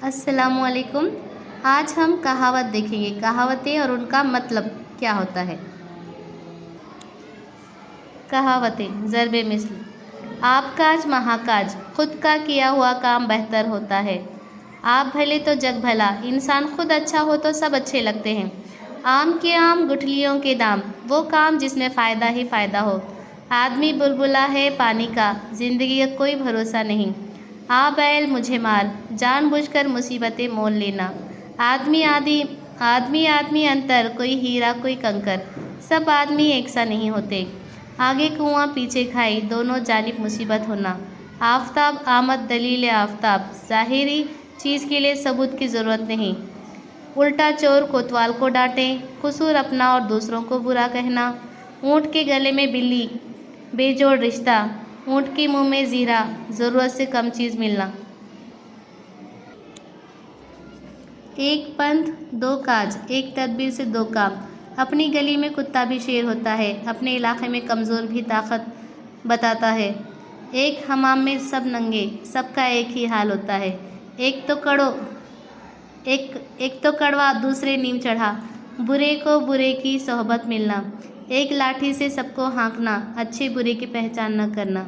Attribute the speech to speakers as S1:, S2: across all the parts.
S1: अस्सलामु अलैकुम। आज हम कहावत देखेंगे। कहावतें और उनका मतलब क्या होता है। कहावतें ज़रबे मिसल। आप काज महाकाज, खुद का किया हुआ काम बेहतर होता है। आप भले तो जग भला, इंसान खुद अच्छा हो तो सब अच्छे लगते हैं। आम के आम गुठलियों के दाम, वो काम जिसमें फ़ायदा ही फ़ायदा हो। आदमी बुलबुला है पानी का, ज़िंदगी का कोई भरोसा नहीं। आ बैल मुझे मार, जानबूझकर मुसीबतें मोल लेना। आदमी आदमी अंतर, कोई हीरा कोई कंकर, सब आदमी एक सा नहीं होते। आगे कुआं पीछे खाई, दोनों जानिब मुसीबत होना। आफताब आमद दलील आफताब, ज़ाहिरी चीज़ के लिए सबूत की ज़रूरत नहीं। उल्टा चोर कोतवाल को डांटे, कसूर अपना और दूसरों को बुरा कहना। ऊँट के गले में बिल्ली, बेजोड़ रिश्ता। ऊँट के मुंह में ज़ीरा, ज़रूरत से कम चीज़ मिलना। एक पंथ दो काज, एक तदबीर से दो काम। अपनी गली में कुत्ता भी शेर होता है, अपने इलाके में कमज़ोर भी ताकत बताता है। एक हमाम में सब नंगे, सबका एक ही हाल होता है। एक तो कड़वा, दूसरे नीम चढ़ा, बुरे को बुरे की सोहबत मिलना। एक लाठी से सबको हाँकना, अच्छे बुरे की पहचान न करना।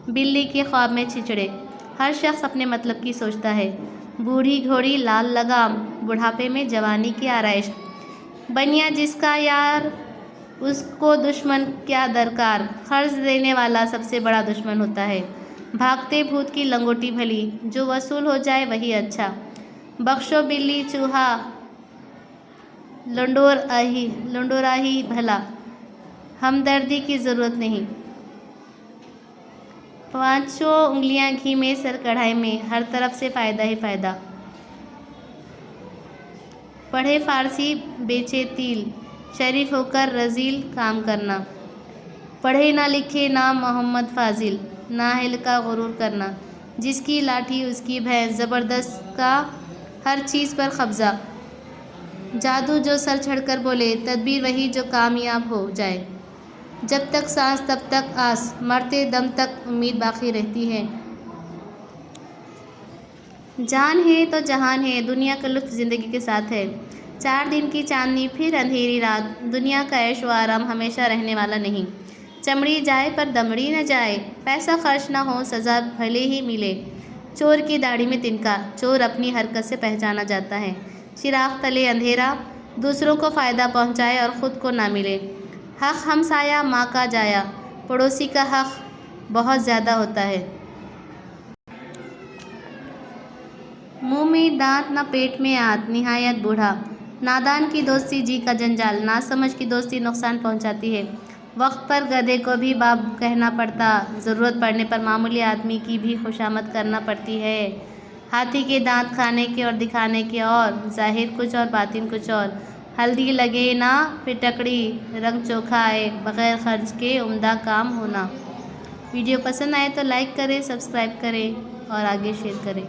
S1: बिल्ली के ख्वाब में छिचड़े, हर शख्स अपने मतलब की सोचता है। बूढ़ी घोड़ी लाल लगाम, बुढ़ापे में जवानी की आरइश। बनिया जिसका यार, उसको दुश्मन क्या दरकार। कर्ज देने वाला सबसे बड़ा दुश्मन होता है। भागते भूत की लंगोटी भली, जो वसूल हो जाए वही अच्छा। बख्शो बिल्ली चूहा, लंडोरा ही भला, हमदर्दी की ज़रूरत नहीं। पांचों उंगलियां घी में, सर कढ़ाई में, हर तरफ से फ़ायदा ही फ़ायदा। पढ़े फ़ारसी बेचे तिल, शरीफ होकर रजील काम करना। पढ़े ना लिखे ना मोहम्मद फाजिल, नाअहल का गुरूर करना। जिसकी लाठी उसकी भैंस, ज़बरदस्त का हर चीज़ पर कब्ज़ा। जादू जो सर चढ़कर बोले, तदबीर वही जो कामयाब हो जाए। जब तक सांस तब तक आस, मरते दम तक उम्मीद बाकी रहती है। जान है तो जहान है, दुनिया का लुत्फ़ ज़िंदगी के साथ है। 4 दिन की चांदनी फिर अंधेरी रात, दुनिया का ऐश व आराम हमेशा रहने वाला नहीं। चमड़ी जाए पर दमड़ी न जाए, पैसा खर्च ना हो सज़ा भले ही मिले। चोर की दाढ़ी में तिनका, चोर अपनी हरकत से पहचाना जाता है। चिराग तले अंधेरा, दूसरों को फ़ायदा पहुँचाए और ख़ुद को ना मिले। हक़ हमसाया माँ का जाया, पड़ोसी का हक़ बहुत ज़्यादा होता है। मुंह में दांत न पेट में आत, निहायत बूढ़ा। नादान की दोस्ती जी का जंजाल, नासमझ की दोस्ती नुकसान पहुंचाती है। वक्त पर गधे को भी बाप कहना पड़ता, ज़रूरत पड़ने पर मामूली आदमी की भी खुशामद करना पड़ती है। हाथी के दांत खाने के और दिखाने के और, ज़ाहिर कुछ और बातिन कुछ और। हल्दी लगे ना फिटकड़ी, रंग चोखा आए, बग़ैर खर्च के उम्दा काम होना। वीडियो पसंद आए तो लाइक करें, सब्सक्राइब करें और आगे शेयर करें।